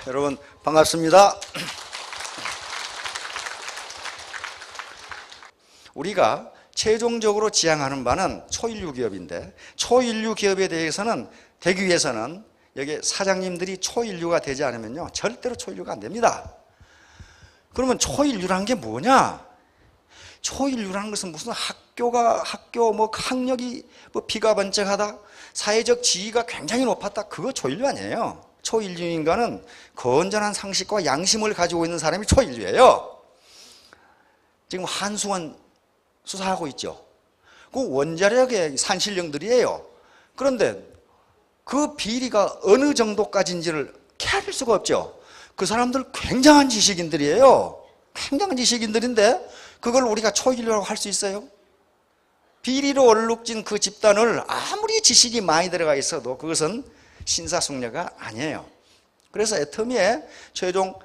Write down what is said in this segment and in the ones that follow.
여러분 반갑습니다. 우리가 최종적으로 지향하는 바는 초인류 기업인데, 초인류 기업에 대해서는 되기 위해서는 여기 사장님들이 초인류가 되지 않으면요 절대로 초인류가 안 됩니다. 그러면 초인류라는 게 뭐냐? 초인류라는 것은 무슨 학교 학력이 비가 번쩍하다, 사회적 지위가 굉장히 높았다, 그거 초인류 아니에요. 초인류 인간은 건전한 상식과 양심을 가지고 있는 사람이 초인류예요. 지금 한수원 수사하고 있죠. 그 원자력의 산신령들이에요. 그런데 그 비리가 어느 정도까지인지를 캐낼 수가 없죠. 그 사람들 굉장한 지식인들이에요. 굉장한 지식인들인데 그걸 우리가 초인류라고 할 수 있어요? 비리로 얼룩진 그 집단을 아무리 지식이 많이 들어가 있어도 그것은 신사숙녀가 아니에요. 그래서 애터미의 최종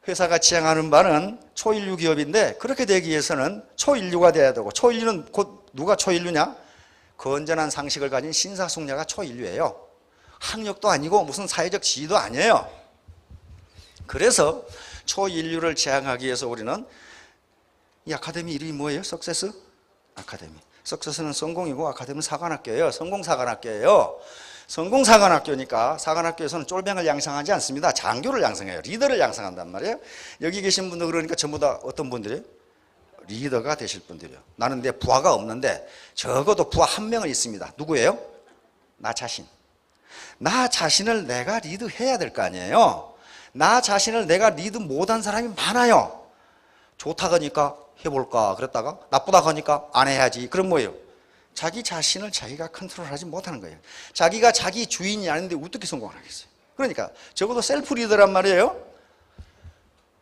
회사가 지향하는 바는 초인류 기업인데, 그렇게 되기 위해서는 초인류가 돼야 되고, 초인류는 곧 누가 초인류냐? 건전한 상식을 가진 신사숙녀가 초인류예요. 학력도 아니고 무슨 사회적 지위도 아니에요. 그래서 초인류를 지향하기 위해서 우리는 이 아카데미 이름이 뭐예요? 석세스 아카데미. 석세스는 성공이고 아카데미는 사관학교예요. 성공사관학교예요. 성공사관학교니까 사관학교에서는 쫄병을 양성하지 않습니다. 장교를 양성해요. 리더를 양성한단 말이에요. 여기 계신 분들 그러니까 전부 다 어떤 분들이에요? 리더가 되실 분들이에요. 나는 내 부하가 없는데 적어도 부하 한 명은 있습니다. 누구예요? 나 자신. 나 자신을 내가 리드해야 될 거 아니에요. 나 자신을 내가 리드 못한 사람이 많아요. 좋다 하니까 해볼까 그랬다가 나쁘다 하니까 안 해야지. 그럼 뭐예요? 자기 자신을 자기가 컨트롤하지 못하는 거예요. 자기가 자기 주인이 아닌데 어떻게 성공을 하겠어요? 그러니까 적어도 셀프 리더란 말이에요.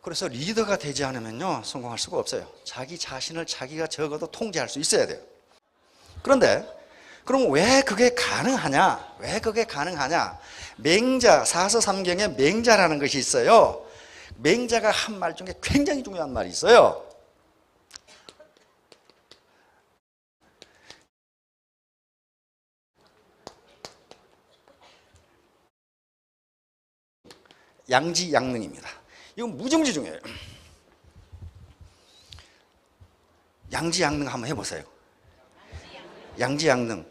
그래서 리더가 되지 않으면요 성공할 수가 없어요. 자기 자신을 자기가 적어도 통제할 수 있어야 돼요. 그런데 그럼 왜 그게 가능하냐? 왜 그게 가능하냐? 맹자, 사서삼경에 맹자라는 것이 있어요. 맹자가 한 말 중에 굉장히 중요한 말이 있어요. 양지양능입니다. 이건 무지무지 중요해요. 양지양능 한번 해보세요. 양지양능.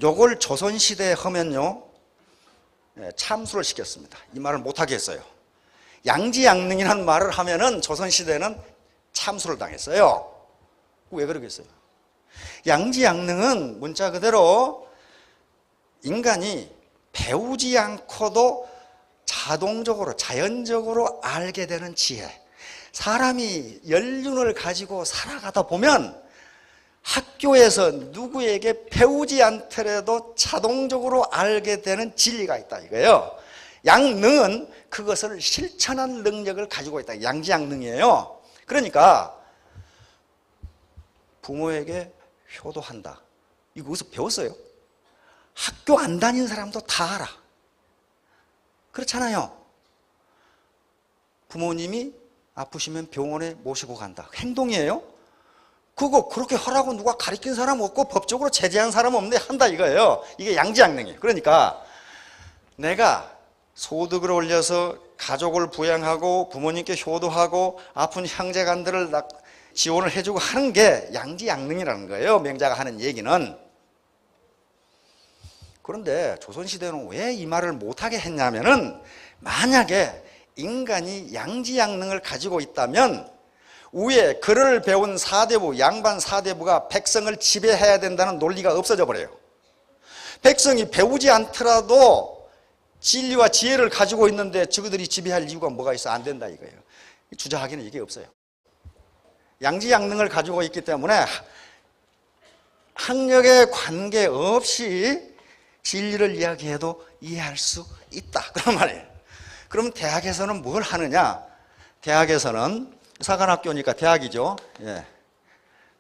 요걸 조선시대에 하면요 참수를 시켰습니다. 이 말을 못하게 했어요. 양지양능이라는 말을 하면은 조선시대는 참수를 당했어요. 왜 그러겠어요? 양지양능은 문자 그대로 인간이 배우지 않고도 자동적으로 자연적으로 알게 되는 지혜. 사람이 연륜을 가지고 살아가다 보면 학교에서 누구에게 배우지 않더라도 자동적으로 알게 되는 진리가 있다 이거예요. 양능은 그것을 실천한 능력을 가지고 있다. 양지양능이에요. 그러니까 부모에게 효도한다. 이거 어디서 배웠어요? 학교 안 다닌 사람도 다 알아. 그렇잖아요. 부모님이 아프시면 병원에 모시고 간다. 행동이에요. 그거 그렇게 하라고 누가 가르친 사람 없고 법적으로 제재한 사람 없는데 한다 이거예요. 이게 양지양능이에요. 그러니까 내가 소득을 올려서 가족을 부양하고 부모님께 효도하고 아픈 형제간들을 지원을 해주고 하는 게 양지양능이라는 거예요. 맹자가 하는 얘기는. 그런데 조선시대는 왜 이 말을 못하게 했냐면은, 만약에 인간이 양지양능을 가지고 있다면 위에 글을 배운 사대부, 양반 사대부가 백성을 지배해야 된다는 논리가 없어져 버려요. 백성이 배우지 않더라도 진리와 지혜를 가지고 있는데 저그들이 지배할 이유가 뭐가 있어? 안 된다 이거예요. 주저하기는 이게 없어요. 양지양능을 가지고 있기 때문에 학력에 관계없이 진리를 이야기해도 이해할 수 있다 그런 말이에요. 그러면 대학에서는 뭘 하느냐? 대학에서는 사관학교니까 대학이죠. 예.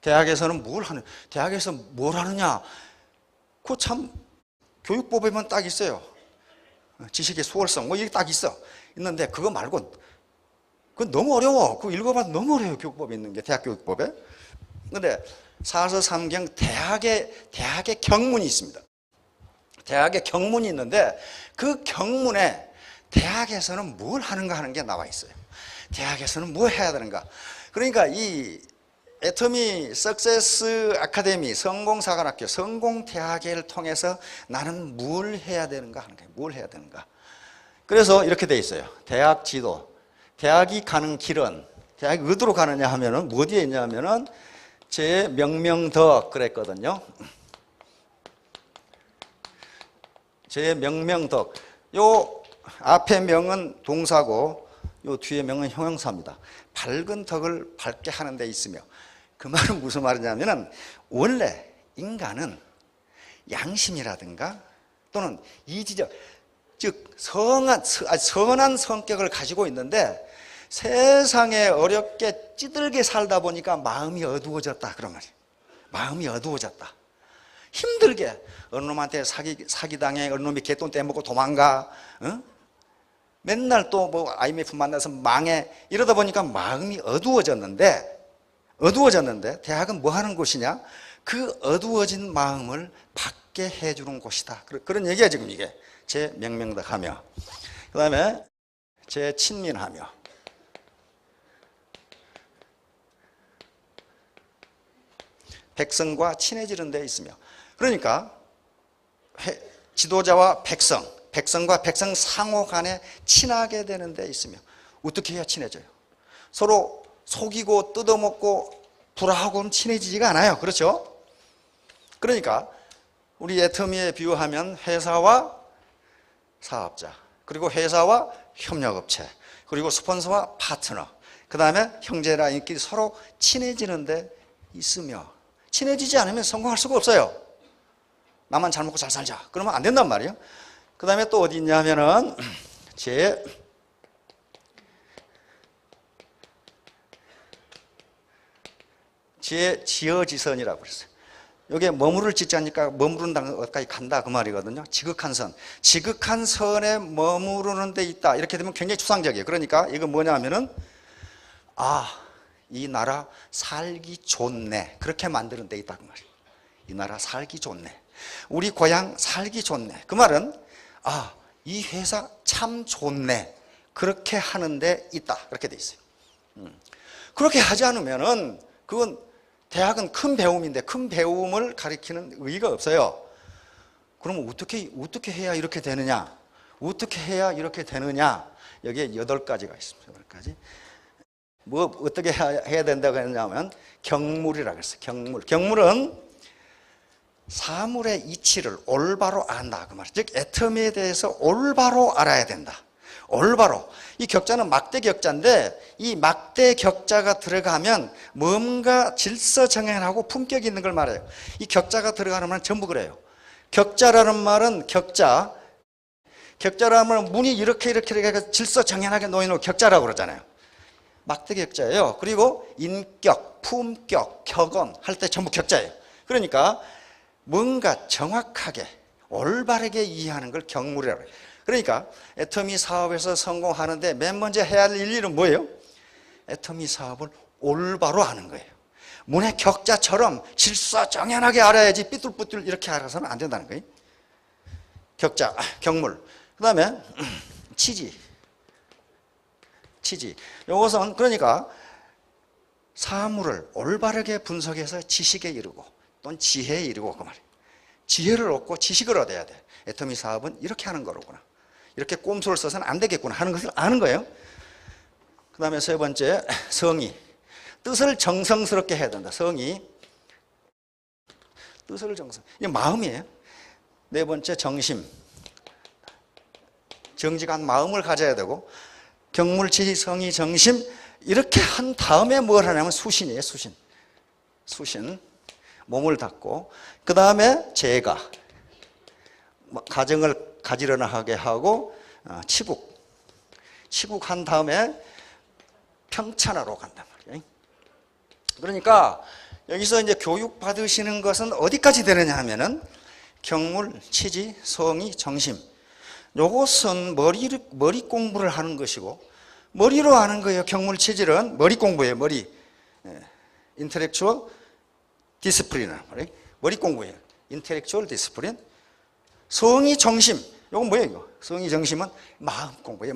대학에서는 뭘 하느냐? 대학에서 뭘 하느냐? 그거 참 교육법에만 딱 있어요. 지식의 수월성 뭐 이게 딱 있는데 그거 말고 그건 너무 어려워. 그거 읽어봐도 너무 어려워요. 교육법에 있는 게, 대학 교육법에. 그런데 사서삼경 대학의 경문이 있습니다. 대학에 경문이 있는데 그 경문에 대학에서는 뭘 하는가 하는 게 나와 있어요. 대학에서는 뭘 해야 되는가. 그러니까 이 애터미 석세스 아카데미 성공사관학교 성공대학을 통해서 나는 뭘 해야 되는가 하는 거예요. 뭘 해야 되는가. 그래서 이렇게 돼 있어요. 대학 지도. 대학이 가는 길은 대학이 어디로 가느냐 하면은 어디에 있냐 하면은 제 명명덕 그랬거든요. 제 명명덕. 요 앞에 명은 동사고 요 뒤에 명은 형용사입니다. 밝은 덕을 밝게 하는 데 있으며, 그 말은 무슨 말이냐면은 원래 인간은 양심이라든가 또는 이지적, 즉 선한 성격을 가지고 있는데 세상에 어렵게 찌들게 살다 보니까 마음이 어두워졌다 그런 말이에요. 마음이 어두워졌다. 힘들게 어느 놈한테 사기당해, 어느 놈이 개돈 떼먹고 도망가, 맨날 또 뭐 IMF 만나서 망해, 이러다 보니까 마음이 어두워졌는데 대학은 뭐 하는 곳이냐? 그 어두워진 마음을 밝게 해주는 곳이다. 그런 얘기야 지금 이게. 제 명명덕하며, 그 다음에 제 친민하며, 백성과 친해지는 데 있으며. 그러니까 지도자와 백성과 백성 상호 간에 친하게 되는 데 있으며. 어떻게 해야 친해져요? 서로 속이고 뜯어먹고 불화하고는 친해지지가 않아요. 그렇죠? 그러니까 우리 애터미에 비유하면 회사와 사업자, 그리고 회사와 협력업체, 그리고 스폰서와 파트너, 그 다음에 형제라인끼리 서로 친해지는 데 있으며. 친해지지 않으면 성공할 수가 없어요. 나만 잘 먹고 잘 살자 그러면 안 된단 말이에요. 그 다음에 또 어디 있냐 하면은 제 지어지선이라고 그랬어요. 여기에 머무를 짓자니까 머무른다는 것까지 간다 그 말이거든요. 지극한 선. 지극한 선에 머무르는 데 있다. 이렇게 되면 굉장히 추상적이에요. 그러니까 이거 뭐냐 하면은 이 나라 살기 좋네. 그렇게 만드는 데 있다 그 말이에요. 이 나라 살기 좋네. 우리 고향 살기 좋네. 그 말은 이 회사 참 좋네. 그렇게 하는 데 있다. 그렇게 돼 있어요. 그렇게 하지 않으면은 그건 대학은 큰 배움인데 큰 배움을 가리키는 의의가 없어요. 그러면 어떻게 해야 이렇게 되느냐? 어떻게 해야 이렇게 되느냐? 여기에 8가지가 있습니다. 8가지. 뭐 어떻게 해야 된다고 했냐면 경물이라고 했어요. 경물은 사물의 이치를 올바로 안다 그 말이죠. 즉 애터미에 대해서 올바로 알아야 된다. 올바로. 이 격자는 막대 격자인데 이 막대 격자가 들어가면 뭔가 질서정연하고 품격이 있는 걸 말해요. 이 격자가 들어가는 말은 전부 그래요. 격자라는 말은 격자라는 말은 문이 이렇게 질서정연하게 놓여놓은 격자라고 그러잖아요. 막대 격자예요. 그리고 인격, 품격, 격언 할 때 전부 격자예요. 그러니까 뭔가 정확하게 올바르게 이해하는 걸 경물이라고 해요. 그러니까 애터미 사업에서 성공하는데 맨 먼저 해야 할 일은 뭐예요? 애터미 사업을 올바로 하는 거예요. 문의 격자처럼 질서정연하게 알아야지 삐뚤뿌뚤 이렇게 알아서는 안 된다는 거예요. 격자, 경물. 그 다음에 취지. 이것은 그러니까 사물을 올바르게 분석해서 지식에 이르고 또는 지혜에 이르고 그 말이에요. 지혜를 얻고 지식을 얻어야 돼. 애터미 사업은 이렇게 하는 거로구나. 이렇게 꼼수를 써서는 안 되겠구나 하는 것을 아는 거예요. 그 다음에 3번째 성의. 뜻을 정성스럽게 해야 된다. 성의. 뜻을 정성. 이게 마음이에요. 4번째 정심. 정직한 마음을 가져야 되고 경물, 지식, 성의, 정심 이렇게 한 다음에 뭘 하냐면 수신이에요. 수신. 몸을 닫고 그 다음에 재가. 가정을 가지런하 하게 하고 치국한 다음에 평천하러 간단 말이에요. 그러니까 여기서 이제 교육 받으시는 것은 어디까지 되느냐 하면은 경물, 치지, 성의, 정심. 요것은 머리 공부를 하는 것이고 머리로 하는 거예요. 경물, 치질은 머리 공부예요. 머리. 인텔렉추얼 디스플린. 머리 공부예요. 인텔렉추얼 디스플린. 성의 정심, 이건 뭐예요? 이거? 성의 정심은 마음 공부예요.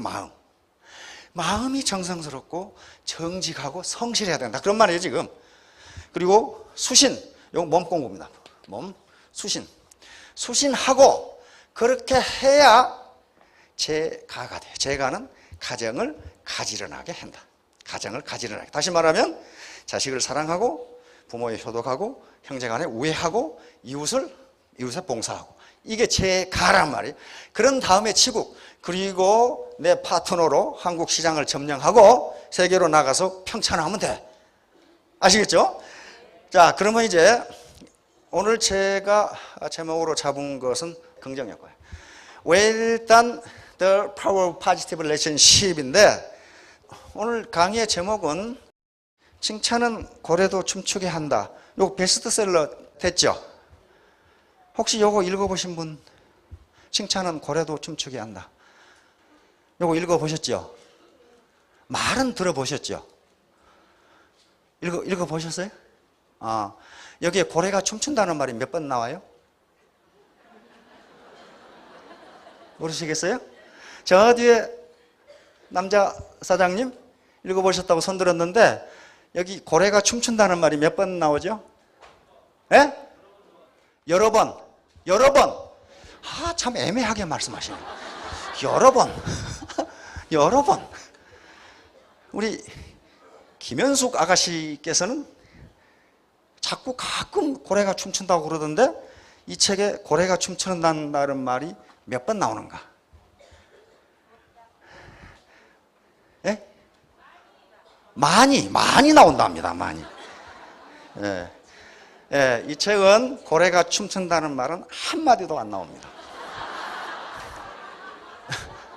마음이 정성스럽고 정직하고 성실해야 된다. 그런 말이에요, 지금. 그리고 수신, 이건 몸 공부입니다. 몸, 수신. 수신하고 그렇게 해야 재가가 돼요. 재가는 가정을 가지런하게 한다. 가정을 가지런하게. 다시 말하면 자식을 사랑하고 부모에 효독하고 형제간에 우애하고 이웃에 봉사하고, 이게 재가란 말이에요. 그런 다음에 치국, 그리고 내 파트너로 한국 시장을 점령하고 세계로 나가서 평천하면 돼. 아시겠죠? 자, 그러면 이제 오늘 제가 제목으로 잡은 것은 긍정효과예요. Well done, the power of positive relationship인데, 오늘 강의의 제목은 칭찬은 고래도 춤추게 한다. 요거 베스트셀러 됐죠? 혹시 요거 읽어보신 분? 칭찬은 고래도 춤추게 한다. 요거 읽어보셨죠? 말은 들어보셨죠? 읽어보셨어요? 여기에 고래가 춤춘다는 말이 몇 번 나와요? 모르시겠어요? 저 뒤에 남자 사장님 읽어보셨다고 손 들었는데, 여기 고래가 춤춘다는 말이 몇 번 나오죠? 예? 여러 번. 참 애매하게 말씀하시네요. 여러 번. 여러 번. 우리 김현숙 아가씨께서는 자꾸 가끔 고래가 춤춘다고 그러던데, 이 책에 고래가 춤춘다는 말이 몇 번 나오는가? 예? 많이 나온답니다. 많이. 예. 예, 이 책은 고래가 춤춘다는 말은 한마디도 안 나옵니다.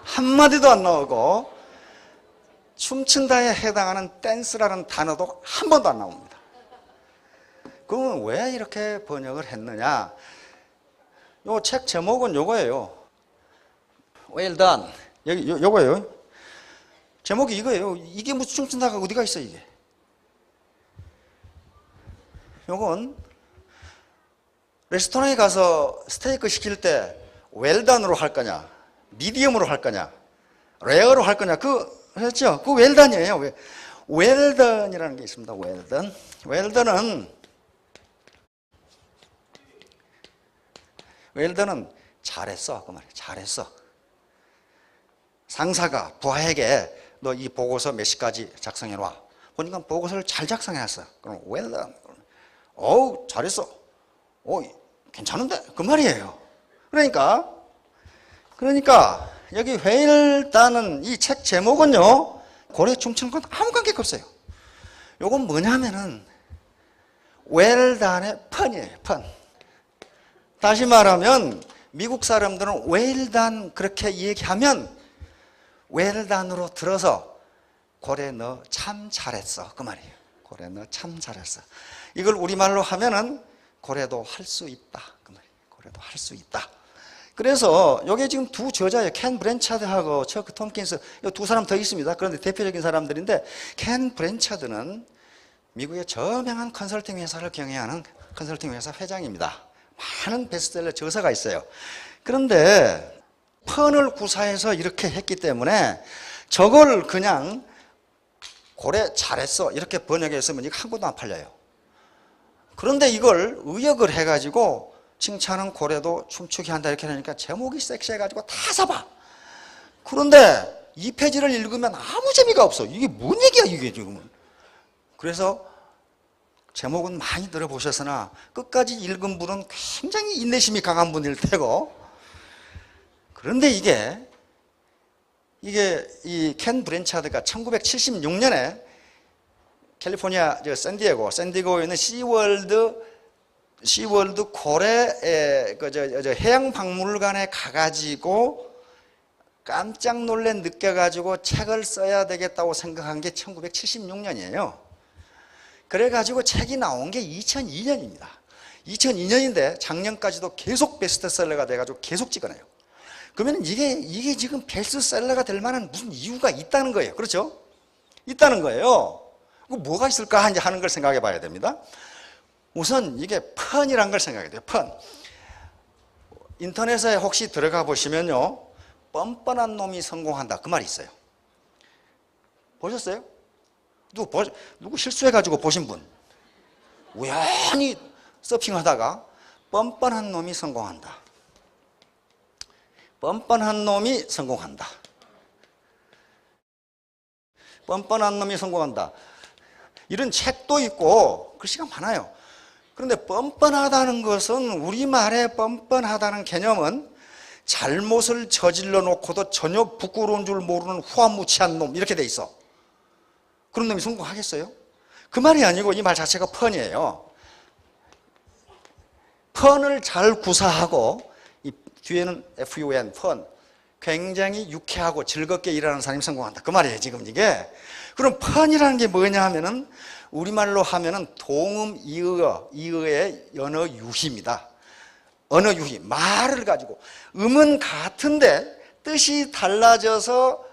한마디도 안 나오고, 춤춘다에 해당하는 댄스라는 단어도 한 번도 안 나옵니다. 그러면 왜 이렇게 번역을 했느냐? 요 책 제목은 요거예요. Well done. 여기 요거예요. 제목이 이거예요. 이게 무슨 춤춘다가 어디가 있어, 이게? 요건 레스토랑에 가서 스테이크 시킬 때 웰던으로 할 거냐, 미디엄으로 할 거냐, 레어로 할 거냐, 그렇죠? 그 웰던이에요. 웰던이라는 게 있습니다. 웰던은 잘했어, 그 말이에요. 잘했어. 상사가 부하에게 너 이 보고서 몇 시까지 작성해 놔. 보니까 보고서를 잘 작성해놨어. 그럼 웰던. 어우, 잘했어. 괜찮은데? 그 말이에요. 그러니까 여기 웰던은, 이 책 제목은요, 고래 춤추는 건 아무 관계가 없어요. 요건 뭐냐면은 웰던의 펀이에요. 펀. 다시 말하면 미국 사람들은 웰던 그렇게 얘기하면 웰던으로 들어서 고래 너 참 잘했어, 그 말이에요. 고래 너 참 잘했어. 이걸 우리말로 하면은 고래도 할 수 있다, 그 말이에요. 고래도 할 수 있다. 그래서 이게 지금 두 저자예요. 켄 브랜차드하고 처크 톰킨스, 이 두 사람 더 있습니다. 그런데 대표적인 사람들인데, 켄 브랜차드는 미국의 저명한 컨설팅 회사를 경영하는 컨설팅 회사 회장입니다. 많은 베스트셀러 저서가 있어요. 그런데 펀을 구사해서 이렇게 했기 때문에 저걸 그냥 고래 잘했어 이렇게 번역했으면 이거 한 권도 안 팔려요. 그런데 이걸 의역을 해가지고 칭찬은 고래도 춤추게 한다 이렇게 하니까 제목이 섹시해가지고 다 사봐. 그런데 이 페이지를 읽으면 아무 재미가 없어. 이게 뭔 얘기야 이게 지금은. 그래서 제목은 많이 들어보셨으나 끝까지 읽은 분은 굉장히 인내심이 강한 분일 테고, 그런데 이게 이 켄 브랜차드가 1976년에 캘리포니아 샌디에고에 있는 시월드 고래 해양박물관에 가가지고 깜짝 놀래 느껴가지고 책을 써야 되겠다고 생각한 게 1976년이에요. 그래가지고 책이 나온 게 2002년입니다. 2002년인데 작년까지도 계속 베스트셀러가 돼가지고 계속 찍어내요. 그러면 이게 지금 베스트셀러가 될 만한 무슨 이유가 있다는 거예요. 그렇죠? 있다는 거예요. 뭐가 있을까 하는 걸 생각해 봐야 됩니다. 우선 이게 펀이란 걸 생각해야 돼요. 펀. 인터넷에 혹시 들어가 보시면요, 뻔뻔한 놈이 성공한다 그 말이 있어요. 보셨어요? 누구 실수해가지고 보신 분? 우연히 서핑하다가 뻔뻔한 놈이 성공한다. 뻔뻔한 놈이 성공한다. 뻔뻔한 놈이 성공한다. 이런 책도 있고 글씨가 많아요. 그런데 뻔뻔하다는 것은, 우리말의 뻔뻔하다는 개념은 잘못을 저질러 놓고도 전혀 부끄러운 줄 모르는 후한무치한 놈, 이렇게 돼 있어. 그런 놈이 성공하겠어요? 그 말이 아니고 이 말 자체가 펀이에요. 펀을 잘 구사하고, 이 뒤에는 FUN, 펀, 굉장히 유쾌하고 즐겁게 일하는 사람이 성공한다 그 말이에요 지금 이게. 그럼 펀이라는 게 뭐냐 하면은, 우리말로 하면은 동음 이의의 언어 유희입니다. 언어 유희, 말을 가지고 음은 같은데 뜻이 달라져서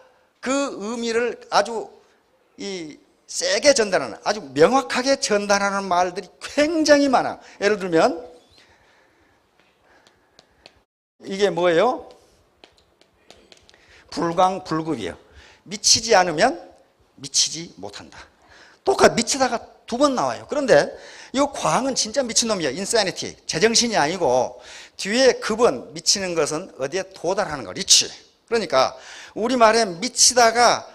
그 의미를 아주 세게 전달하는, 아주 명확하게 전달하는 말들이 굉장히 많아. 예를 들면 이게 뭐예요? 불광불급이에요. 미치지 않으면 미치지 못한다. 똑같이 미치다가 두 번 나와요. 그런데 이 광은 진짜 미친놈이에요. insanity, 제정신이 아니고, 뒤에 급은, 미치는 것은 어디에 도달하는 거, 리치. 그러니까 우리말에 미치다가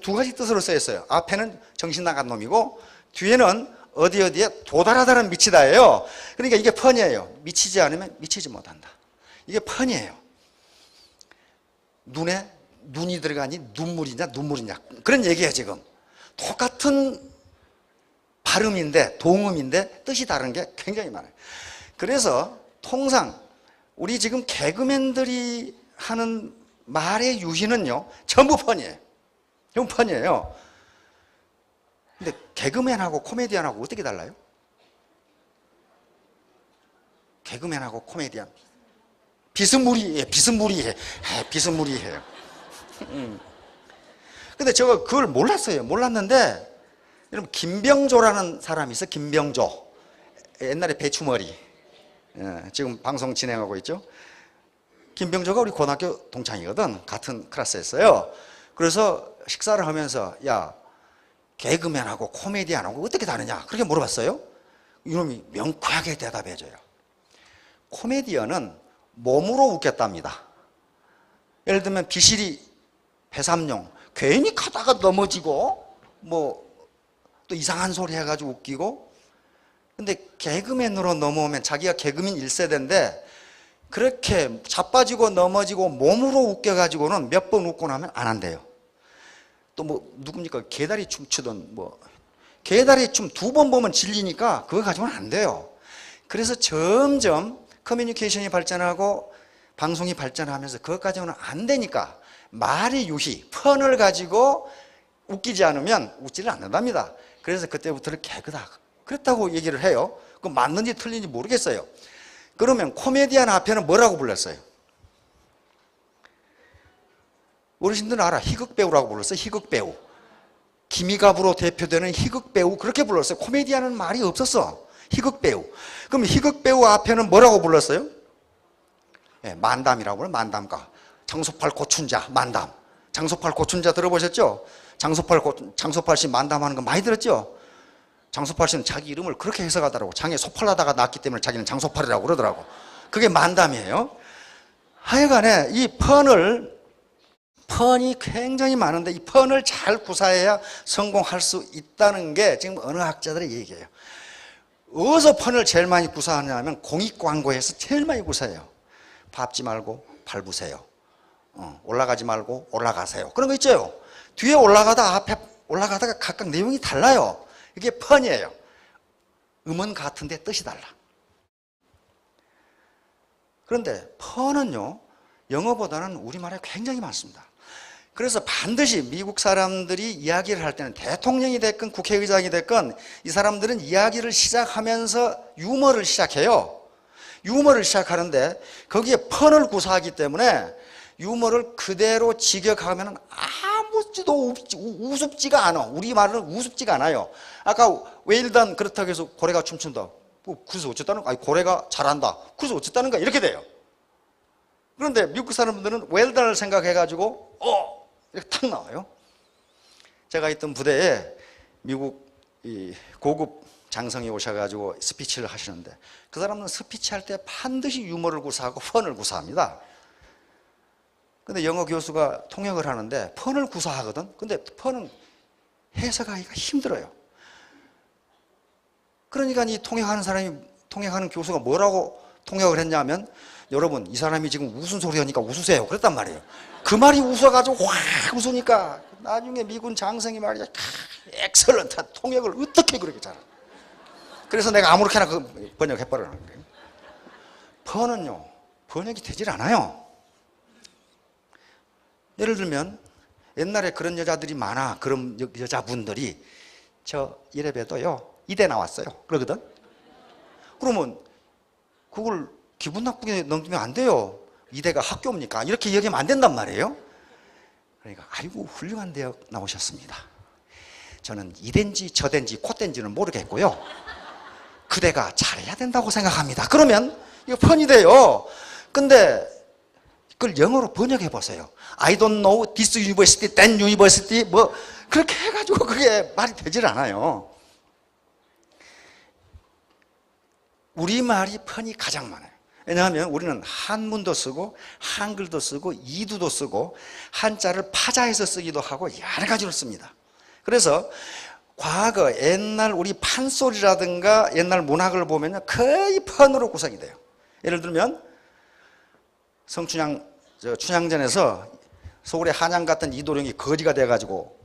두 가지 뜻으로 쓰였어요. 앞에는 정신 나간 놈이고 뒤에는 어디에 도달하다는 미치다예요. 그러니까 이게 펀이에요. 미치지 않으면 미치지 못한다. 이게 펀이에요. 눈에 눈이 들어가니 눈물이냐 그런 얘기예요 지금. 똑같은 발음인데, 동음인데 뜻이 다른 게 굉장히 많아요. 그래서 통상 우리 지금 개그맨들이 하는 말의 유희는요 전부 펀이에요. 전부 펀이에요. 근데 개그맨하고 코미디언하고 어떻게 달라요? 개그맨하고 코미디언 비스무리해요. 근데 제가 그걸 몰랐어요. 몰랐는데, 여러분 김병조라는 사람이 있어요. 김병조. 옛날에 배추머리. 지금 방송 진행하고 있죠. 김병조가 우리 고등학교 동창이거든. 같은 클래스였어요. 그래서 식사를 하면서, 야, 개그맨하고 코미디언하고 어떻게 다르냐 그렇게 물어봤어요. 이놈이 명쾌하게 대답해줘요. 코미디언은 몸으로 웃겼답니다. 예를 들면 비실이 배삼룡, 괜히 가다가 넘어지고 또 이상한 소리 해가지고 웃기고. 근데 개그맨으로 넘어오면, 자기가 개그맨 1세대인데 그렇게 자빠지고 넘어지고 몸으로 웃겨가지고는 몇 번 웃고 나면 안 한대요. 또 누굽니까? 개다리 춤 추던 개다리 춤 두 번 보면 질리니까 그거 가지고는 안 돼요. 그래서 점점 커뮤니케이션이 발전하고 방송이 발전하면서 그것 가지고는 안 되니까 말의 유희, 펀을 가지고 웃기지 않으면 웃지를 않는답니다. 그래서 그때부터는 개그다 그랬다고 얘기를 해요. 그 맞는지 틀린지 모르겠어요. 그러면 코미디언 앞에는 뭐라고 불렀어요? 어르신들은 알아. 희극배우라고 불렀어요. 희극배우. 기미갑으로 대표되는 희극배우, 그렇게 불렀어요. 코미디언은 말이 없었어. 희극배우. 그럼 희극배우 앞에는 뭐라고 불렀어요? 만담이라고 불러요. 만담가. 장소팔 고춘자, 만담. 장소팔 고춘자 들어보셨죠? 장소팔 씨 만담하는 거 많이 들었죠? 장소팔 씨는 자기 이름을 그렇게 해석하더라고. 장에 소팔하다가 낳았기 때문에 자기는 장소팔이라고 그러더라고. 그게 만담이에요. 하여간에 이 펀이 굉장히 많은데, 이 펀을 잘 구사해야 성공할 수 있다는 게 지금 언어학자들의 얘기예요. 어디서 펀을 제일 많이 구사하냐면 공익광고에서 제일 많이 구사해요. 밟지 말고 밟으세요. 올라가지 말고 올라가세요. 그런 거 있죠. 뒤에 올라가다 앞에 올라가다가 각각 내용이 달라요. 이게 펀이에요. 음은 같은데 뜻이 달라. 그런데 펀은요, 영어보다는 우리말에 굉장히 많습니다. 그래서 반드시 미국 사람들이 이야기를 할 때는, 대통령이 됐건 국회의장이 됐건, 이 사람들은 이야기를 시작하면서 유머를 시작해요. 유머를 시작하는데 거기에 펀을 구사하기 때문에 유머를 그대로 직역하면 아무지도 우습지가 않아. 우리말은 우습지가 않아요. 아까 웨일단 그렇다고 해서 고래가 춤춘다. 그래서 어쨌다는 거야? 고래가 잘한다. 그래서 어쨌다는 거야? 이렇게 돼요. 그런데 미국 사람들은 웰단을 생각해가지고 이렇게 탁 나와요. 제가 있던 부대에 미국 이 고급 장성이 오셔가지고 스피치를 하시는데 그 사람은 스피치할 때 반드시 유머를 구사하고 펀을 구사합니다. 근데 영어 교수가 통역을 하는데 펀을 구사하거든. 근데 펀은 해석하기가 힘들어요. 그러니까 이 통역하는 교수가 뭐라고 통역을 했냐면, 여러분 이 사람이 지금 웃은 소리 하니까 웃으세요 그랬단 말이에요. 그 말이 웃어가지고 확 웃으니까 나중에 미군 장성이 말이야, 엑셀런트 통역을 어떻게 그렇게 잘해. 그래서 내가 아무렇게나 그 번역해버리는 거예요. 펀은요 번역이 되질 않아요. 예를 들면 옛날에 그런 여자들이 많아. 그런 여자분들이 저 이래봬도요 이대 나왔어요 그러거든. 그러면 그걸 기분 나쁘게 넘기면 안 돼요. 이대가 학교입니까? 이렇게 얘기하면 안 된단 말이에요. 그러니까 아이고 훌륭한 대학 나오셨습니다. 저는 이대인지 저대인지 콧대인지는 모르겠고요, 그대가 잘해야 된다고 생각합니다. 그러면 이거 펀이 돼요. 근데 그걸 영어로 번역해 보세요. I don't know this university, that university 뭐 그렇게 해가지고 그게 말이 되질 않아요. 우리말이 펀이 가장 많아요. 왜냐하면 우리는 한문도 쓰고 한글도 쓰고 이두도 쓰고 한자를 파자해서 쓰기도 하고 여러 가지로 씁니다. 그래서 과거 옛날 우리 판소리라든가 옛날 문학을 보면 거의 펀으로 구성이 돼요. 예를 들면 춘향전에서 서울의 한양 갔던 이도령이 거지가 돼가지고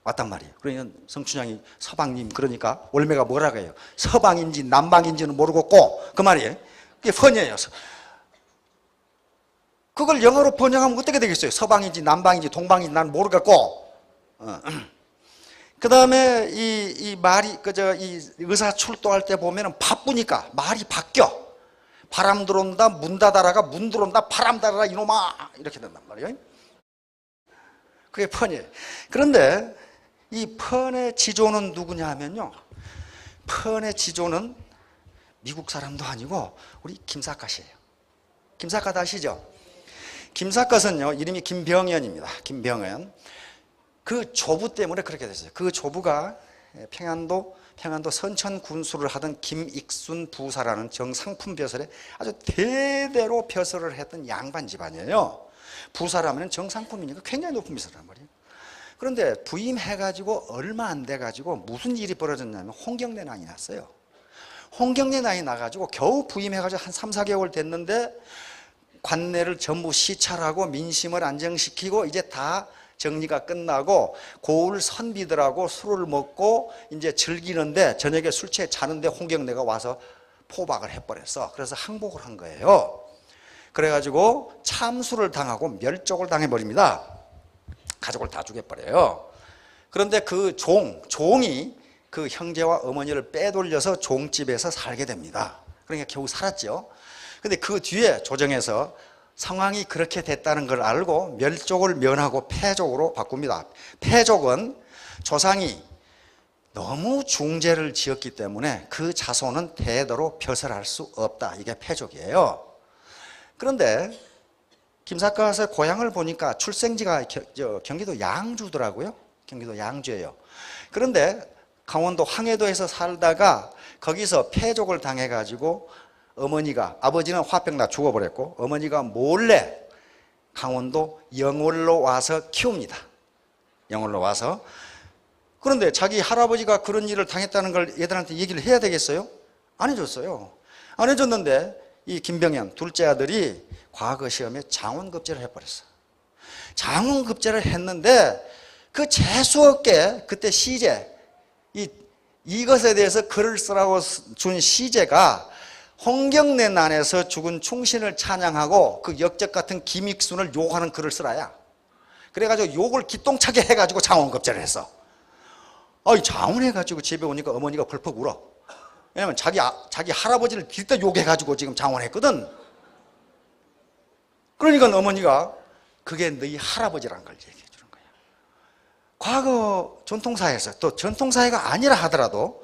왔단 말이에요. 그러니까 성춘향이 서방님, 그러니까 올매가 뭐라고 해요? 서방인지 남방인지는 모르겠고 그 말이에요. 그게 펀이에요. 그걸 영어로 번역하면 어떻게 되겠어요? 서방인지 남방인지 동방인지 난 모르겠고. 그 다음에 이 말이 이 의사 출동할 때 보면은 바쁘니까 말이 바뀌어. 바람 들어온다 문 닫아라가 문 들어온다 바람 닫아라 이놈아 이렇게 된단 말이에요. 그게 펀이에요. 그런데 이 펀의 지조는 누구냐 하면요, 펀의 지조는 미국 사람도 아니고 우리 김삿갓이에요. 김삿갓 아시죠? 김삿갓은요 이름이 김병연입니다. 김병연. 그 조부 때문에 그렇게 됐어요. 그 조부가 평안도 선천 군수를 하던 김익순 부사라는 정상품 벼슬에 아주 대대로 벼슬을 했던 양반 집안이에요. 부사라면 정상품이니까 굉장히 높은 벼슬이란 말이에요. 그런데 부임해가지고 얼마 안 돼가지고 무슨 일이 벌어졌냐면 홍경래 난이 났어요. 홍경래 난이 나가지고 겨우 부임해가지고 한 3, 4개월 됐는데 관내를 전부 시찰하고 민심을 안정시키고 이제 다 정리가 끝나고 고을 선비들하고 술을 먹고 이제 즐기는데 저녁에 술 취해 자는데 홍경래가 와서 포박을 해버렸어. 그래서 항복을 한 거예요. 그래가지고 참수를 당하고 멸족을 당해버립니다. 가족을 다 죽여버려요. 그런데 그 종이 그 형제와 어머니를 빼돌려서 종집에서 살게 됩니다. 그러니까 겨우 살았죠. 근데 그 뒤에 조정에서 상황이 그렇게 됐다는 걸 알고 멸족을 면하고 패족으로 바꿉니다. 패족은 조상이 너무 중죄를 지었기 때문에 그 자손은 대대로 벼슬할 수 없다. 이게 패족이에요. 그런데 김삿갓의 고향을 보니까 출생지가 경기도 양주더라고요. 경기도 양주예요. 그런데 강원도 황해도에서 살다가 거기서 패족을 당해가지고 어머니가, 아버지는 화병 나 죽어버렸고 어머니가 몰래 강원도 영월로 와서 키웁니다. 영월로 와서. 그런데 자기 할아버지가 그런 일을 당했다는 걸 얘들한테 얘기를 해야 되겠어요? 안 해줬어요. 안 해줬는데 이 김병현 둘째 아들이 과거 시험에 장원급제를 해버렸어. 장원급제를 했는데 그 재수없게 그때 시제 이것에 대해서 글을 쓰라고 준 시제가 홍경래 난에서 죽은 충신을 찬양하고 그 역적 같은 김익순을 욕하는 글을 쓰라야. 그래가지고 욕을 기똥차게 해가지고 장원급제를 했어. 장원해가지고 집에 오니까 어머니가 벌컥 울어. 왜냐면 자기 할아버지를 길때 욕해가지고 지금 장원했거든. 그러니까 어머니가 그게 너희 할아버지라는 걸 얘기해 주는 거야. 과거 전통사회에서, 또 전통사회가 아니라 하더라도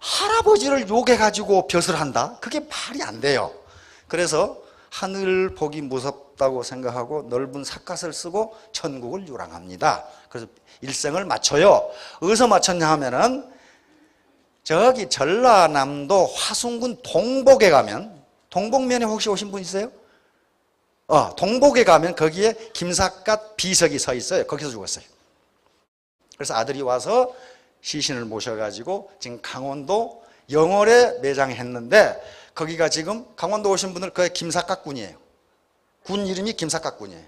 할아버지를 욕해가지고 벼슬 한다? 그게 말이 안 돼요. 그래서 하늘 보기 무섭다고 생각하고 넓은 삿갓을 쓰고 천국을 유랑합니다. 그래서 일생을 마쳐요. 어디서 마쳤냐 하면은 저기 전라남도 화순군 동복에 가면, 동복면에 혹시 오신 분 있어요? 동복에 가면 거기에 김삿갓 비석이 서 있어요. 거기서 죽었어요. 그래서 아들이 와서 시신을 모셔가지고 지금 강원도 영월에 매장했는데, 거기가 지금 강원도 오신 분들 거기 김삿갓군이에요. 군 이름이 김삿갓군이에요.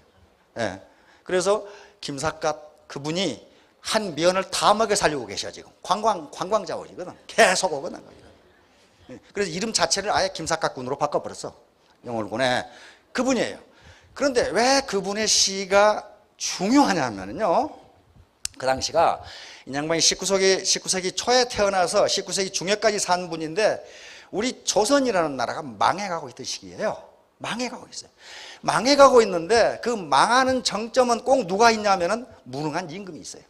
예. 그래서 김삿갓 그분이 한 면을 다 먹여 살리고 계셔. 지금 관광자 오시거든. 계속 오거든. 예. 그래서 이름 자체를 아예 김삿갓군으로 바꿔버렸어. 영월군에. 그분이에요. 그런데 왜 그분의 시가 중요하냐면요, 그 당시가 이 양반이 19세기 초에 태어나서 19세기 중에까지 산 분인데, 우리 조선이라는 나라가 망해가고 있던 시기예요. 망해가고 있어요. 망해가고 있는데 그 망하는 정점은 꼭 누가 있냐면은 무능한 임금이 있어요.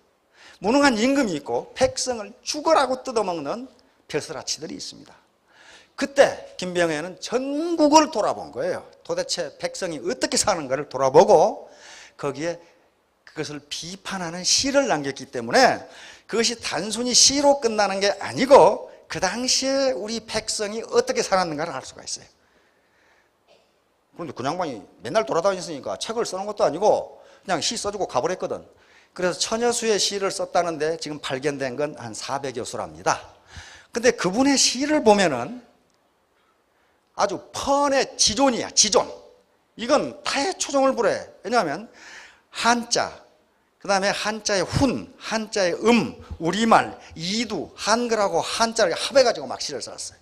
무능한 임금이 있고 백성을 죽으라고 뜯어먹는 벼슬아치들이 있습니다. 그때 김병회는 전국을 돌아본 거예요. 도대체 백성이 어떻게 사는가를 돌아보고 거기에 그것을 비판하는 시를 남겼기 때문에, 그것이 단순히 시로 끝나는 게 아니고 그 당시에 우리 백성이 어떻게 살았는가를 알 수가 있어요. 그런데 그 양반이 맨날 돌아다녔으니까 책을 써놓은 것도 아니고 그냥 시 써주고 가버렸거든. 그래서 천여수의 시를 썼다는데 지금 발견된 건 한 400여 수랍니다. 근데 그분의 시를 보면은 아주 펀의 지존이야, 지존. 이건 타의 초종을 부려요. 왜냐하면 한자, 그 다음에 한자의 훈, 한자의 우리말, 이두, 한글하고 한자를 합해가지고 막 시를 썼어요.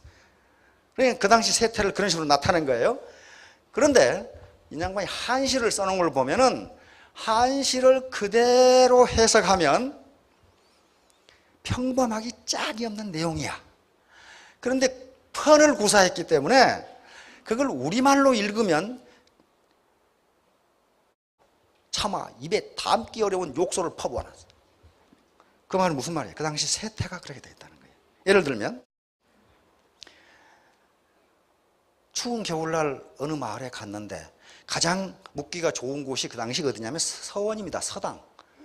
그러니까 그 당시 세태를 그런 식으로 나타낸 거예요. 그런데 이 양반이 한시를 써놓은 걸 보면은 한시를 그대로 해석하면 평범하기 짝이 없는 내용이야. 그런데 펀을 구사했기 때문에 그걸 우리말로 읽으면 차마 입에 담기 어려운 욕설을 퍼부어놨어요. 그 말은 무슨 말이에요? 그 당시 세태가 그렇게 되어 있다는 거예요. 예를 들면 추운 겨울날 어느 마을에 갔는데 가장 묵기가 좋은 곳이 그 당시 어디냐면 서원입니다. 서당.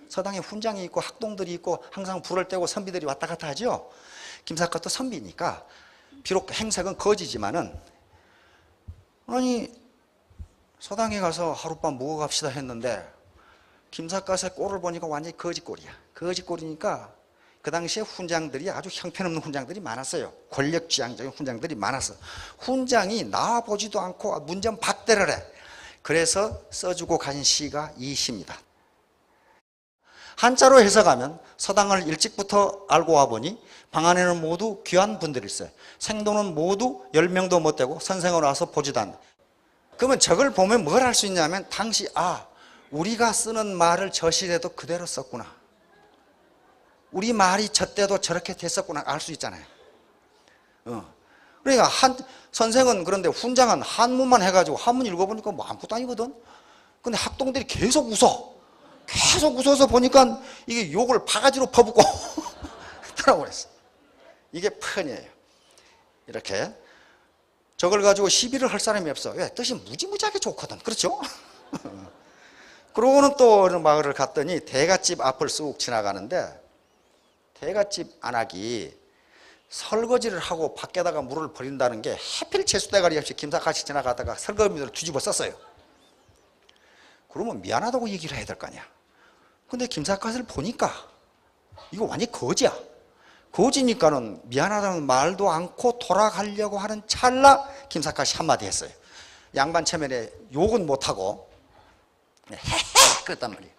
서당에 훈장이 있고 학동들이 있고 항상 불을 떼고 선비들이 왔다 갔다 하죠. 김삿갓도 선비니까 비록 행색은 거지지만은, 아니 서당에 가서 하룻밤 묵어 갑시다 했는데 김삿갓의 꼴을 보니까 완전히 거지꼴이야. 거지꼴이니까 그 당시에 훈장들이 아주 형편없는 훈장들이 많았어요. 권력지향적인 훈장들이 많았어. 훈장이 나와보지도 않고 문전 박대를 해. 그래서 써주고 간 시가 이 시입니다. 한자로 해석하면 서당을 일찍부터 알고 와보니 방 안에는 모두 귀한 분들이 있어요. 생도는 모두 10명도 못 되고 선생을 와서 보지도 않는다. 그러면 저걸 보면 뭘 할 수 있냐면 당시 우리가 쓰는 말을 저 시대도 그대로 썼구나. 우리 말이 저때도 저렇게 됐었구나 알 수 있잖아요. 그러니까 선생은, 그런데 훈장은 한문만 해가지고 한문 읽어보니까 뭐 아무것도 아니거든. 근데 학동들이 계속 웃어. 계속 웃어서 보니까 이게 욕을 바가지로 퍼붓고 떠나버렸어. 이게 펀이에요. 이렇게 저걸 가지고 시비를 할 사람이 없어. 왜? 뜻이 무지무지하게 좋거든. 그렇죠? 그러고는 또 어느 마을을 갔더니 대갓집 앞을 쑥 지나가는데 대갓집 안악이 설거지를 하고 밖에다가 물을 버린다는 게 하필 재수대가리 없이 김삿갓이 지나가다가 설거지를 뒤집어 썼어요. 그러면 미안하다고 얘기를 해야 될 거 아니야. 근데 김삿갓을 보니까 이거 완전히 거지야. 거지니까는 미안하다는 말도 않고 돌아가려고 하는 찰나 김삿갓이 한마디 했어요. 양반 체면에 욕은 못하고 헤헤 그랬단 말이에요.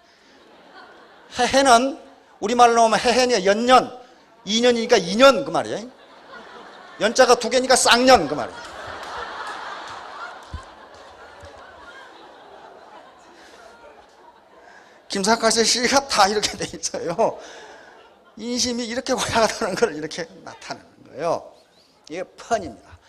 헤헤는 우리말로 하면 헤헤냐 연년, 2년이니까 2년 그 말이에요. 연자가 2개니까 쌍년 그 말이에요. 김삿갓의 시가 다 이렇게 돼 있어요. 인심이 이렇게 고약하다는 걸 이렇게 나타내는 거예요. 이게 펀입니다.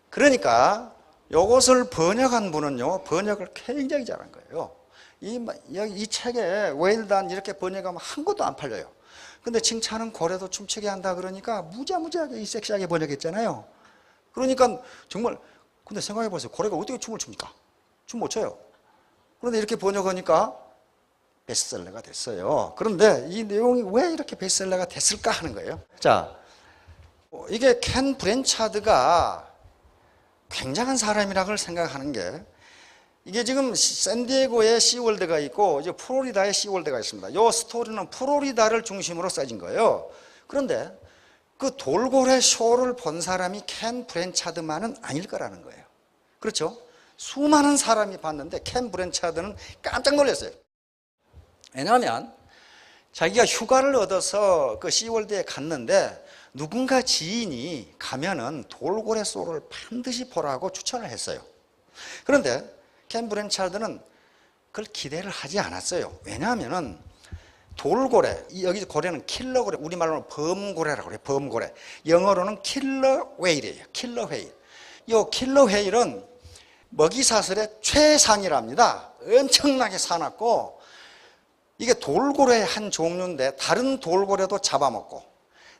그러니까 이것을 번역한 분은요, 번역을 굉장히 잘한 거예요. 이 책에 웨일단 이렇게 번역하면 한 것도 안 팔려요. 근데 칭찬은 고래도 춤추게 한다 그러니까 무지하게 섹시하게 번역했잖아요. 그러니까 정말 근데 생각해 보세요. 고래가 어떻게 춤을 춥니까? 춤 못 춰요. 그런데 이렇게 번역하니까 베스트셀러가 됐어요. 그런데 이 내용이 왜 이렇게 베스트셀러가 됐을까 하는 거예요. 자, 이게 켄 브랜차드가 굉장한 사람이라고 생각하는 게, 이게 지금 샌디에고에 시월드가 있고 이제 플로리다에 시월드가 있습니다. 이 스토리는 플로리다를 중심으로 써진 거예요. 그런데 그 돌고래 쇼를 본 사람이 켄 브랜차드만은 아닐 거라는 거예요. 그렇죠? 수많은 사람이 봤는데 켄 브랜차드는 깜짝 놀랐어요. 왜냐하면 자기가 휴가를 얻어서 그 시월드에 갔는데 누군가 지인이 가면은 돌고래 쇼를 반드시 보라고 추천을 했어요. 그런데 켄 브랜차드는 그걸 기대를 하지 않았어요. 왜냐하면은 돌고래, 여기 고래는 킬러고래, 우리말로는 범고래라고 그래요. 범고래. 영어로는 킬러 웨일이에요. 킬러 웨일. 이 킬러 웨일은 먹이사슬의 최상이랍니다. 엄청나게 사납고, 이게 돌고래의 한 종류인데 다른 돌고래도 잡아먹고,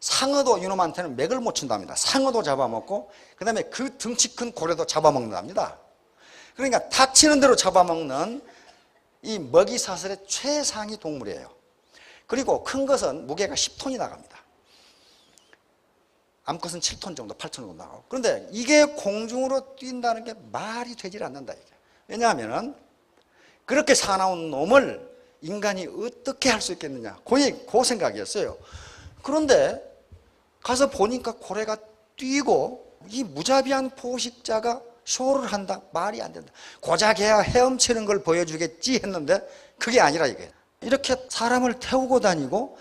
상어도 이놈한테는 맥을 못 춘답니다. 상어도 잡아먹고, 그 다음에 그 덩치 큰 고래도 잡아먹는답니다. 그러니까 닥치는 대로 잡아먹는 이 먹이사슬의 최상위 동물이에요. 그리고 큰 것은 무게가 10톤이 나갑니다. 암컷은 7톤 정도, 8톤 정도 나가고. 그런데 이게 공중으로 뛴다는 게 말이 되질 않는다, 이게. 왜냐하면 그렇게 사나운 놈을 인간이 어떻게 할 수 있겠느냐, 거의 그 생각이었어요. 그런데 가서 보니까 고래가 뛰고 이 무자비한 포식자가 쇼를 한다? 말이 안 된다. 고작해야 헤엄치는 걸 보여주겠지 했는데 그게 아니라 이게. 이렇게 사람을 태우고 다니고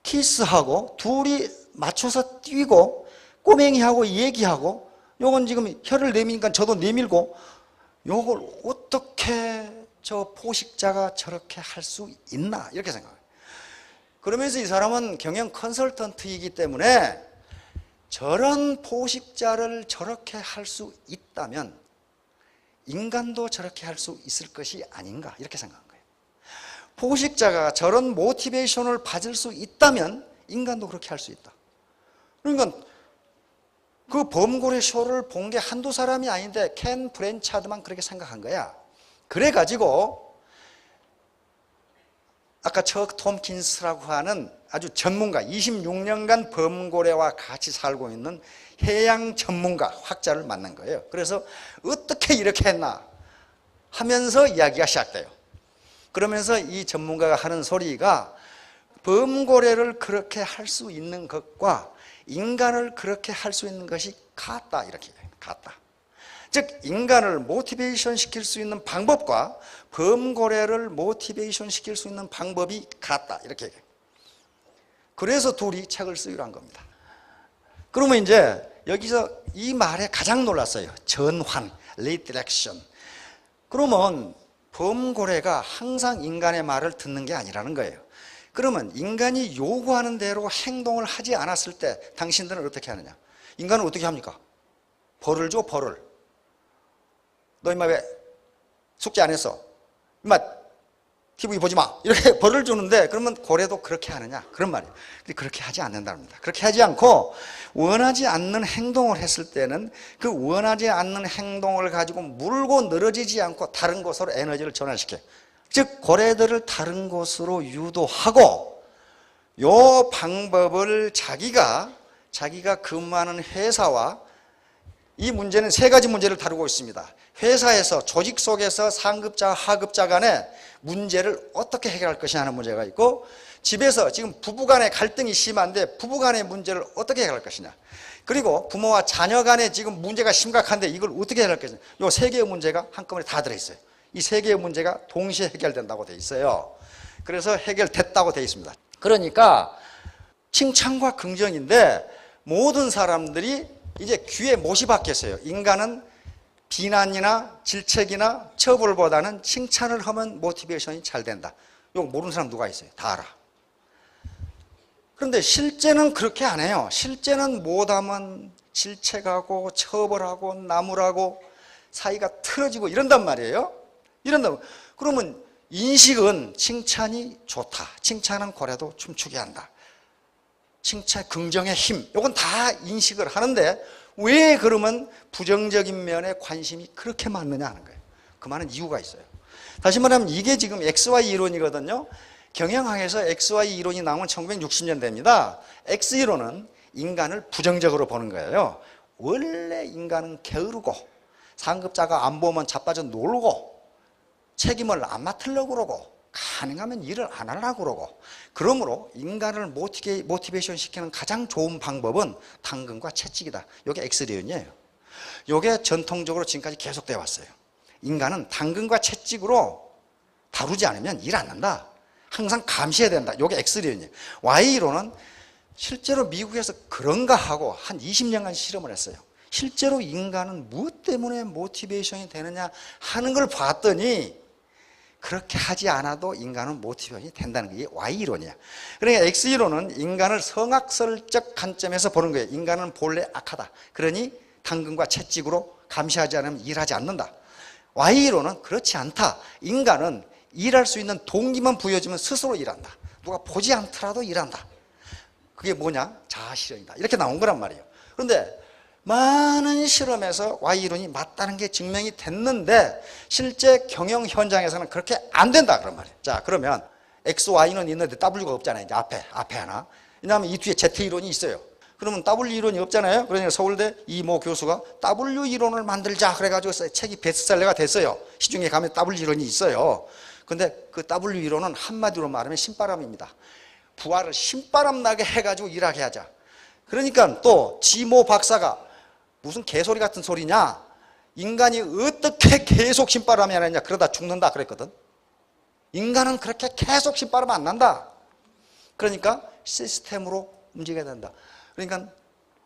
키스하고 둘이 맞춰서 뛰고 꼬맹이하고 얘기하고, 요건 지금 혀를 내미니까 저도 내밀고, 요걸 어떻게 저 포식자가 저렇게 할 수 있나 이렇게 생각해요. 그러면서 이 사람은 경영 컨설턴트이기 때문에 저런 포식자를 저렇게 할 수 있다면 인간도 저렇게 할 수 있을 것이 아닌가 이렇게 생각한 거예요. 포식자가 저런 모티베이션을 받을 수 있다면 인간도 그렇게 할 수 있다. 그러니까 그 범고래 쇼를 본 게 한두 사람이 아닌데 켄 브랜차드만 그렇게 생각한 거야. 그래가지고 아까 척 톰킨스라고 하는 아주 전문가, 26년간 범고래와 같이 살고 있는 해양 전문가, 학자를 만난 거예요. 그래서 어떻게 이렇게 했나 하면서 이야기가 시작돼요. 그러면서 이 전문가가 하는 소리가 범고래를 그렇게 할 수 있는 것과 인간을 그렇게 할 수 있는 것이 같다, 이렇게 같다. 즉 인간을 모티베이션 시킬 수 있는 방법과 범고래를 모티베이션 시킬 수 있는 방법이 같다, 이렇게 얘기해요. 그래서 둘이 책을 쓰기로 한 겁니다. 그러면 이제 여기서 이 말에 가장 놀랐어요. 전환, 리디렉션. 그러면 범고래가 항상 인간의 말을 듣는 게 아니라는 거예요. 그러면 인간이 요구하는 대로 행동을 하지 않았을 때 당신들은 어떻게 하느냐? 인간은 어떻게 합니까? 벌을 줘, 벌을. 너 임마 왜 숙제 안 했어? 임마 TV 보지 마. 이렇게 벌을 주는데 그러면 고래도 그렇게 하느냐? 그런 말이에요. 근데 그렇게 하지 않는답니다. 그렇게 하지 않고 원하지 않는 행동을 했을 때는 그 원하지 않는 행동을 가지고 물고 늘어지지 않고 다른 곳으로 에너지를 전환시켜요. 즉 고래들을 다른 곳으로 유도하고, 요 방법을 자기가 근무하는 회사와, 이 문제는 세 가지 문제를 다루고 있습니다. 회사에서 조직 속에서 상급자와 하급자 간의 문제를 어떻게 해결할 것이냐 하는 문제가 있고, 집에서 지금 부부간의 갈등이 심한데 부부간의 문제를 어떻게 해결할 것이냐, 그리고 부모와 자녀 간에 지금 문제가 심각한데 이걸 어떻게 해결할 것이냐, 요 세 개의 문제가 한꺼번에 다 들어있어요. 이 세 개의 문제가 동시에 해결된다고 돼 있어요. 그래서 해결됐다고 돼 있습니다. 그러니까 칭찬과 긍정인데 모든 사람들이 이제 귀에 못이 박혔어요. 인간은 비난이나 질책이나 처벌보다는 칭찬을 하면 모티베이션이 잘 된다. 이거 모르는 사람 누가 있어요? 다 알아. 그런데 실제는 그렇게 안 해요. 실제는 못하면 질책하고 처벌하고 나무라고 사이가 틀어지고 이런단 말이에요. 그러면 인식은 칭찬이 좋다. 칭찬은 고래도 춤추게 한다. 칭찬, 긍정의 힘, 이건 다 인식을 하는데 왜 그러면 부정적인 면에 관심이 그렇게 많느냐 하는 거예요. 그 많은 이유가 있어요. 다시 말하면 이게 지금 XY 이론이거든요. 경영학에서 XY 이론이 나온 1960년대입니다. X 이론은 인간을 부정적으로 보는 거예요. 원래 인간은 게으르고 상급자가 안 보면 자빠져 놀고 책임을 안 맡으려고 그러고 가능하면 일을 안 하려고 그러고, 그러므로 인간을 모티베이션 시키는 가장 좋은 방법은 당근과 채찍이다. 이게 X리언이에요. 이게 전통적으로 지금까지 계속되어 왔어요. 인간은 당근과 채찍으로 다루지 않으면 일 안 한다. 항상 감시해야 된다. 이게 X리언이에요. Y로는 실제로 미국에서 그런가 하고 한 20년간 실험을 했어요. 실제로 인간은 무엇 때문에 모티베이션이 되느냐 하는 걸 봤더니 그렇게 하지 않아도 인간은 모티베이션이 된다는 게 Y이론이야. 그러니까 X이론은 인간을 성악설적 관점에서 보는 거예요. 인간은 본래 악하다. 그러니 당근과 채찍으로 감시하지 않으면 일하지 않는다. Y이론은 그렇지 않다. 인간은 일할 수 있는 동기만 부여주면 스스로 일한다. 누가 보지 않더라도 일한다. 그게 뭐냐? 자아실현이다. 이렇게 나온 거란 말이에요. 그런데 많은 실험에서 Y이론이 맞다는 게 증명이 됐는데 실제 경영 현장에서는 그렇게 안 된다 그런 말이에요. 자, 그러면 X, Y는 있는데 W가 없잖아요. 이제 앞에 하나. 왜냐하면 이 뒤에 Z 이론이 있어요. 그러면 W 이론이 없잖아요. 그러니까 서울대 이모 교수가 W 이론을 만들자 그래가지고 책이 베스트셀러가 됐어요. 시중에 가면 W 이론이 있어요. 근데 그 W 이론은 한마디로 말하면 신바람입니다. 부하를 신바람 나게 해가지고 일하게 하자. 그러니까 또 지모 박사가 무슨 개소리 같은 소리냐, 인간이 어떻게 계속 신바람이 안 나냐, 그러다 죽는다 그랬거든. 인간은 그렇게 계속 신바람 안 난다. 그러니까 시스템으로 움직여야 된다. 그러니까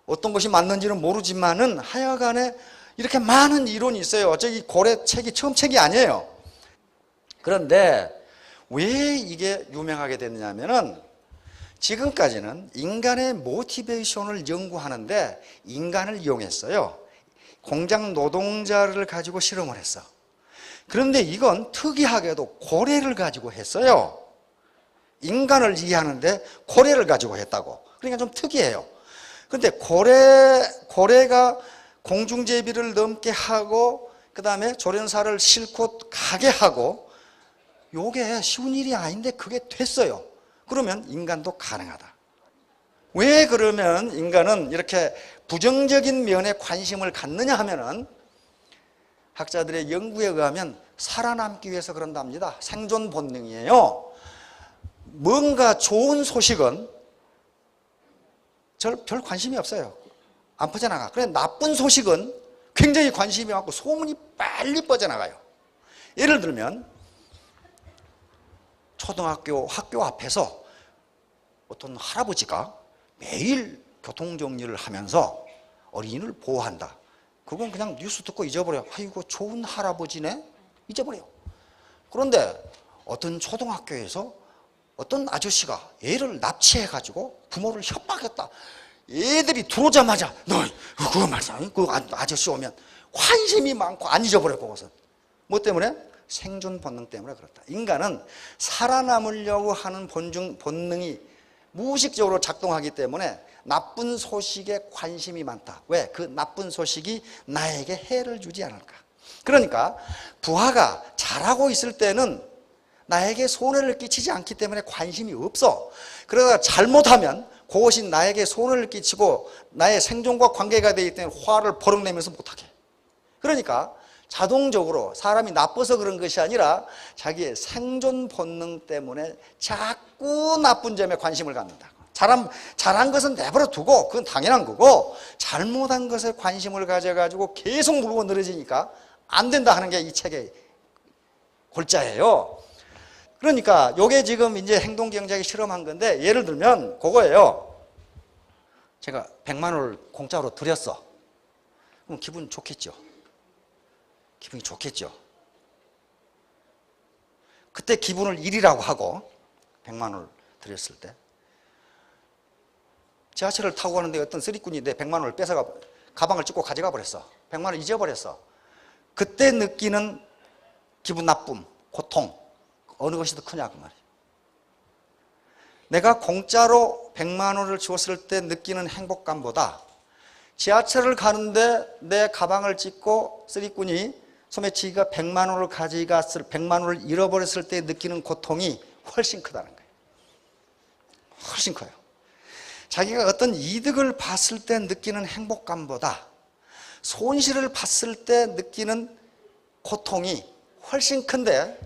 어떤 것이 맞는지는 모르지만은 하여간에 이렇게 많은 이론이 있어요. 저기 고래 책이 처음 책이 아니에요. 그런데 왜 이게 유명하게 됐냐면은 지금까지는 인간의 모티베이션을 연구하는데 인간을 이용했어요. 공장 노동자를 가지고 실험을 했어. 그런데 이건 특이하게도 고래를 가지고 했어요. 인간을 이해하는데 고래를 가지고 했다고. 그러니까 좀 특이해요. 그런데 고래가 공중제비를 넘게 하고 그 다음에 조련사를 싣고 가게 하고, 요게 쉬운 일이 아닌데 그게 됐어요. 그러면 인간도 가능하다. 왜 그러면 인간은 이렇게 부정적인 면에 관심을 갖느냐 하면은 학자들의 연구에 의하면 살아남기 위해서 그런답니다. 생존 본능이에요. 뭔가 좋은 소식은 별 관심이 없어요. 안 퍼져나가. 그런데 나쁜 소식은 굉장히 관심이 많고 소문이 빨리 뻗어나가요. 예를 들면 초등학교 학교 앞에서 어떤 할아버지가 매일 교통정리를 하면서 어린이를 보호한다. 그건 그냥 뉴스 듣고 잊어버려요. 아이고 좋은 할아버지네? 잊어버려요. 그런데 어떤 초등학교에서 어떤 아저씨가 애를 납치해가지고 부모를 협박했다. 애들이 들어오자마자 너 그거 말이야. 그 아저씨 오면 관심이 많고 안 잊어버려. 그것은 뭐 때문에? 생존 본능 때문에 그렇다. 인간은 살아남으려고 하는 본능이 무의식적으로 작동하기 때문에 나쁜 소식에 관심이 많다. 왜? 그 나쁜 소식이 나에게 해를 주지 않을까. 그러니까 부하가 잘하고 있을 때는 나에게 손해를 끼치지 않기 때문에 관심이 없어. 그러다가 잘못하면 그것이 나에게 손해를 끼치고 나의 생존과 관계가 되기 때문에 화를 버럭 내면서 못하게. 그러니까 자동적으로 사람이 나빠서 그런 것이 아니라 자기의 생존 본능 때문에 자꾸 나쁜 점에 관심을 갖는다. 잘한 것은 내버려 두고 그건 당연한 거고, 잘못한 것에 관심을 가져가지고 계속 물고 늘어지니까 안 된다 하는 게 이 책의 골자예요. 그러니까 이게 지금 이제 행동경제학이 실험한 건데, 예를 들면 그거예요. 제가 100만 원을 공짜로 드렸어. 그럼 기분 좋겠죠. 기분이 좋겠죠. 그때 기분을 1이라고 하고 100만 원을 드렸을 때 지하철을 타고 가는데 어떤 쓰리꾼이 내 100만 원을 뺏어가 가방을 찍고 가져가 버렸어. 100만 원을 잊어버렸어. 그때 느끼는 기분 나쁨, 고통, 어느 것이 더 크냐 그 말이에요. 내가 공짜로 100만 원을 주었을 때 느끼는 행복감보다 지하철을 가는데 내 가방을 찢고 쓰리꾼이 소매치기가 100만 원을 가져갔을 100만 원을 잃어버렸을 때 느끼는 고통이 훨씬 크다는 거예요. 훨씬 커요. 자기가 어떤 이득을 봤을 때 느끼는 행복감보다 손실을 봤을 때 느끼는 고통이 훨씬 큰데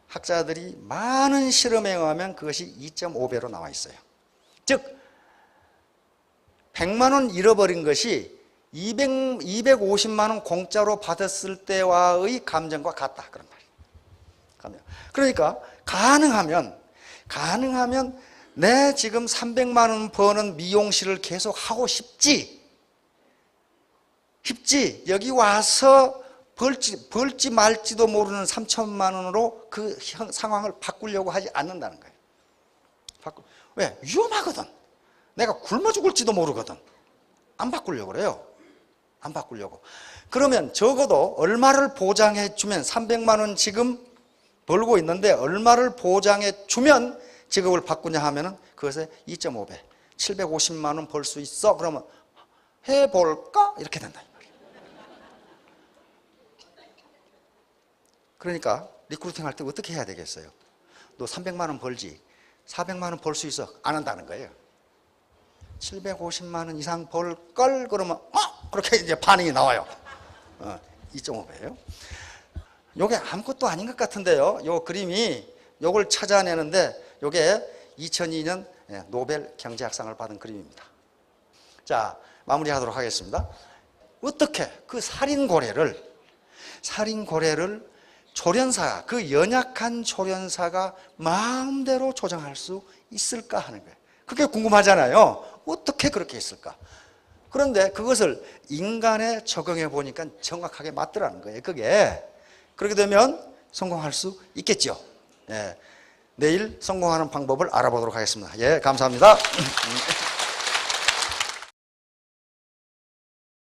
학자들이 많은 실험에 의하면 그것이 2.5배로 나와 있어요. 즉 100만 원 잃어버린 것이 250만 원 공짜로 받았을 때와의 감정과 같다 그런 말이에요. 그러니까 가능하면 내 지금 300만 원 버는 미용실을 계속 하고 싶지 여기 와서 벌지 말지도 모르는 3천만 원으로 그 상황을 바꾸려고 하지 않는다는 거예요. 왜? 위험하거든. 내가 굶어 죽을지도 모르거든. 안 바꾸려고 그래요. 안 바꾸려고. 그러면 적어도 얼마를 보장해 주면 300만 원 지금 벌고 있는데 얼마를 보장해 주면 직업을 바꾸냐 하면은 그것에 2.5배 750만 원 벌 수 있어. 그러면 해볼까? 이렇게 된다. 그러니까 리크루팅 할 때 어떻게 해야 되겠어요? 너 300만 원 벌지 400만 원 벌 수 있어. 안 한다는 거예요. 750만 원 이상 벌 걸 그러면 그렇게 이제 반응이 나와요. 2.5배예요. 요게 아무것도 아닌 것 같은데요. 요 그림이 요걸 찾아내는데 요게 2002년 노벨 경제학상을 받은 그림입니다. 자, 마무리하도록 하겠습니다. 어떻게 그 살인고래를 조련사, 그 연약한 조련사가 마음대로 조정할 수 있을까 하는 거예요. 그게 궁금하잖아요. 어떻게 그렇게 했을까? 그런데 그것을 인간에 적용해 보니까 정확하게 맞더라는 거예요. 그게 그렇게 되면 성공할 수 있겠죠. 예. 내일 성공하는 방법을 알아보도록 하겠습니다. 예, 감사합니다.